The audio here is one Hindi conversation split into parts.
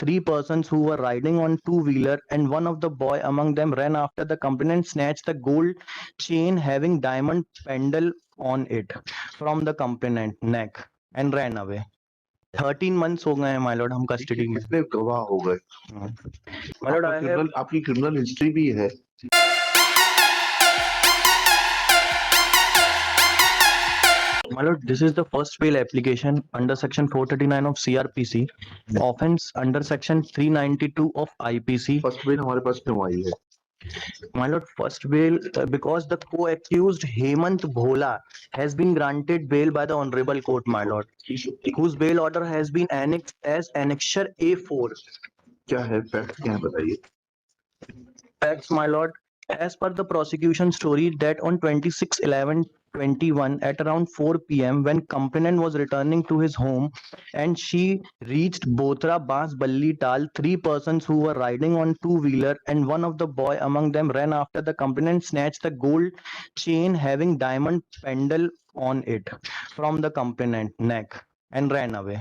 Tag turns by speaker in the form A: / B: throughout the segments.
A: three persons who were riding on two-wheeler, and one of the boy among them ran after the complainant, snatched the gold chain having diamond pendant on it from the complainant neck and ran away. 13 months हो गए हैं माय लॉर्ड हम कस्टडी में।
B: कितने गवाह हो गए?
A: माय लॉर्ड
B: आपकी क्रिमिनल हिस्ट्री भी है।
A: My lord, this is the first bail application under section 439 of CRPC, offense under section 392 of IPC.
B: First bail हमारे पास क्यों आई है?
A: My lord, first bail because the co-accused Hemant Bhola has been granted bail by the honorable court, my lord, whose bail order has been annexed as annexure A4.
B: क्या है फैक्ट, क्या है बताइए?
A: Facts, my lord, as per the prosecution story that on 26/11/21 at around 4 p.m. when complainant was returning to his home and she reached Bothra Bas Balli Tal, three persons who were riding on two-wheeler and one of the boy among them ran after the complainant, snatched the gold chain having diamond pendant on it from the complainant neck and ran away.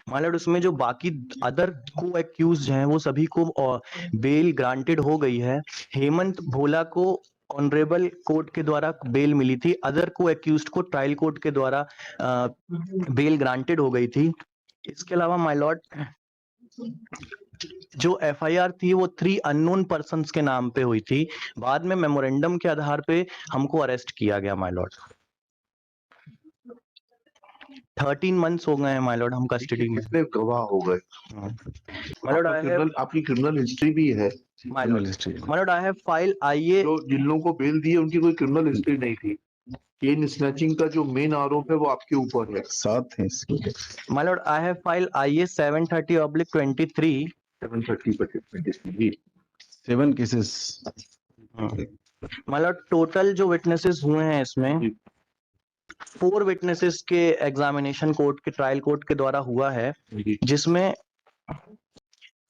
A: My Lord, उसमें जो बाकी अदर को एक्यूज्ड हैं वो सभी को बेल ग्रांटेड हो गई है। हेमंत भोला को ऑनरेबल कोर्ट के द्वारा बेल मिली थी, अदर को एक्यूज्ड को ट्रायल कोर्ट के द्वारा बेल ग्रांटेड हो गई थी। इसके अलावा माय लॉर्ड जो एफआईआर थी वो 3 अननोन पर्संस के नाम पे हुई थी, बाद में मेमोरेंडम के आधार पे हमको अरेस्ट किया गया माय लॉर्ड। 13 मंथ्स हो गए हैं माय लॉर्ड हम कस्टडी में।
B: कितने गवाह हो गए?
A: माय लॉर्ड,
B: आपकी क्रिमिनल हिस्ट्री भी है।
A: My Lord, I have file आईए।
B: तो जिन लोगों को बेल दी है उनकी कोई क्रिमिनल हिस्ट्री नहीं थी। चेन स्नैचिंग का जो मेन आरोप है वो आपके ऊपर है। साथ हैं इसके।
A: My Lord, I have file आईए 730/23
B: 730/23
C: 7 केसेस।
A: माय लॉर्ड, टोटल जो विटनेसेस हुए हैं इसमें 4 विटनेसेस के एग्जामिनेशन कोर्ट के ट्रायल कोर्ट के द्वारा हुआ है, जिसमें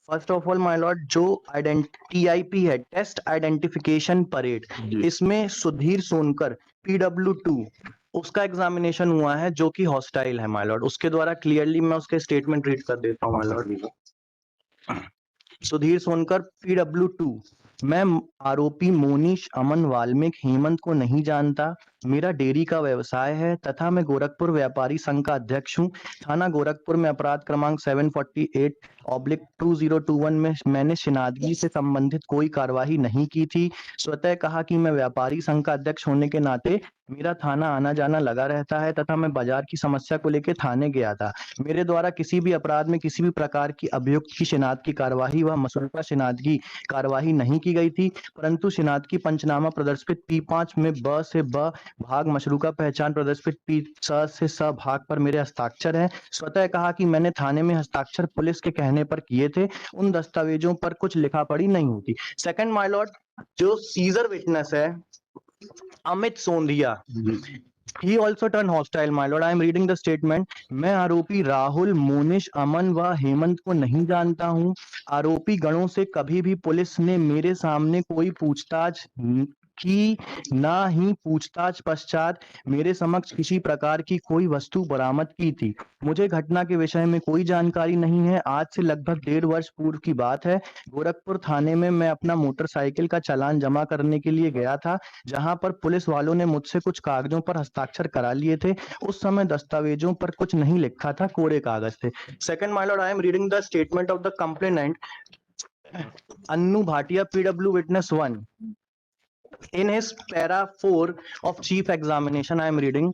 A: first of all my Lord जो टीआईपी है, टेस्ट आइडेंटिफिकेशन परेड, इसमें सुधीर सोनकर PW2 उसका एग्जामिनेशन हुआ है जो कि हॉस्टाइल है माय लॉर्ड। उसके द्वारा क्लियरली मैं उसके स्टेटमेंट रीड कर देता हूँ my Lord. Sudhir Sonkar PW2, मैं आरोपी मोनीश अमन वाल्मीक हेमंत को नहीं जानता। मेरा डेयरी का व्यवसाय है तथा मैं गोरखपुर व्यापारी संघ का अध्यक्ष हूँ। थाना गोरखपुर में अपराध क्रमांक 748/2021 में मैंने शिनादगी से संबंधित कोई कार्यवाही नहीं की थी। स्वतः कहा कि मैं व्यापारी संघ का अध्यक्ष होने के नाते मेरा थाना आना जाना लगा रहता है तथा मैं बाजार की समस्या को लेकर थाने गया था। मेरे द्वारा किसी भी अपराध में किसी भी प्रकार की अभियुक्त की शिनाख्त की कार्यवाही व मसरूफा शिनाख्त कार्यवाही नहीं की गई थी, परंतु शिनाख्त की पंचनामा प्रदर्शित P5 में ब से ब भाग मशरूका पहचान प्रदर्शित P से स भाग पर मेरे हस्ताक्षर हैं। स्वतः कहा कि मैंने थाने में हस्ताक्षर पुलिस के कहने पर किए थे, उन दस्तावेजों पर कुछ लिखा पढ़ी नहीं होती। सेकंड माय लॉर्ड, जो सीजर विटनेस है Amit Sondhiya, he also turned hostile my lord. I am reading the statement. मैं आरोपी राहुल, मोनिश, अमन व हेमंत को नहीं जानता हूं। आरोपी गणों से कभी भी पुलिस ने मेरे सामने कोई पूछताछ की, ना ही पूछताछ पश्चात मेरे समक्ष किसी प्रकार की कोई वस्तु बरामद की थी। मुझे घटना के विषय में कोई जानकारी नहीं है। आज से लगभग 1.5 वर्ष पूर्व की बात है। गोरखपुर थाने में मैं अपना मोटरसाइकिल का चालान जमा करने के लिए गया था, जहां पर पुलिस वालों ने मुझसे कुछ कागजों पर हस्ताक्षर करा लिए थे। उस समय दस्तावेजों पर कुछ नहीं लिखा था, कोरे कागज थे। Second my Lord, I am reading the statement of the complainant Annu Bhatia PW witness 1 in his para 4 of chief examination. I am reading.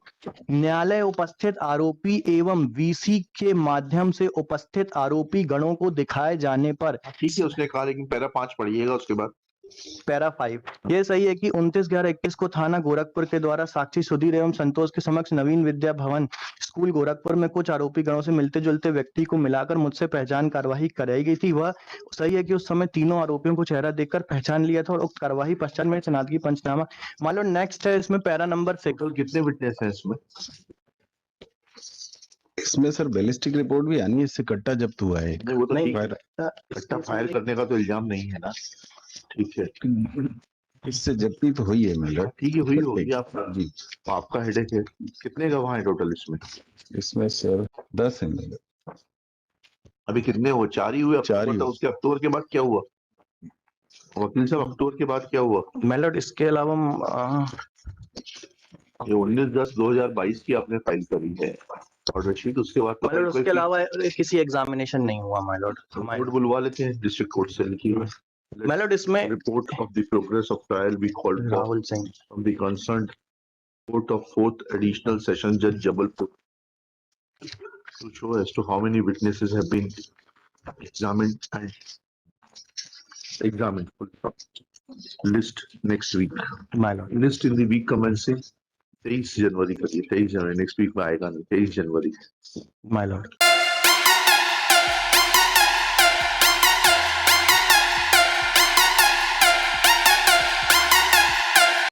A: न्यायालय उपस्थित आरोपी एवं VC के माध्यम से उपस्थित आरोपी गणों को दिखाए जाने पर,
B: ठीक है उसने कहा, लेकिन पैरा 5 पढ़िएगा उसके बाद।
A: पैरा 5 ये सही है कि 29/11/21 को थाना गोरखपुर के द्वारा साक्षी सुधीर एवं संतोष के समक्ष नवीन विद्या भवन स्कूल गोरखपुर में कुछ आरोपी गणों से मिलते जुलते व्यक्ति को मिलाकर मुझसे पहचान कार्यवाही कराई गई थी। वह सही है कि उस समय तीनों आरोपियों को चेहरा देखकर पहचान लिया था और उक्त कार्यवाही पश्चात में शिनाख्त पंचनामा। मान लो नेक्स्ट है इसमें पैरा नंबर 6।
B: कितने विटनेस है इसमें?
C: इसमें सर बैलिस्टिक रिपोर्ट भी आनी है, इससे कट्टा जब्त हुआ है।
B: नहीं, वो तो
A: नहीं,
B: कट्टा फायर करने का तो इल्जाम नहीं है ना। ठीक है,
C: इससे जब्ती तो हुई है मतलब।
B: ठीक है, हुई होगी आपका जी। आपका हेडेक है। कितने गवाह हैं टोटल इसमें?
C: इसमें सर 10 है।
B: अभी कितने हुए? 4 ही हुए।
C: चार ही
B: अक्टूबर था,
C: हुए।
B: उसके अक्टूबर के बाद क्या हुआ? वकील साहब, अक्टूबर के बाद क्या हुआ?
A: माय लॉर्ड इसके अलावा
B: ये 19/10/2022 की आपने फाइल करी है ऑर्डर शीट, उसके बाद तो
A: माय लॉर्ड
B: फाइल
A: उसके अलावा किसी एग्जामिनेशन नहीं हुआ माय लॉर्ड।
B: रिपोर्ट बुलवा लेते हैं डिस्ट्रिक्ट कोर्ट से लिखी हुई।
A: माय लॉर्ड इसमें
B: report of the progress of trial be called for
A: Rahul Singh
B: from the concerned court of 4th additional session जज Jabalpur to show as to how many witnesses have been examined full stop. List next week.
A: My Lord
B: List in the week commencing 23 जनवरी का, 23 जनवरी नेक्स्ट वीक में आएगा नहीं, 23 जनवरी।
A: My Lord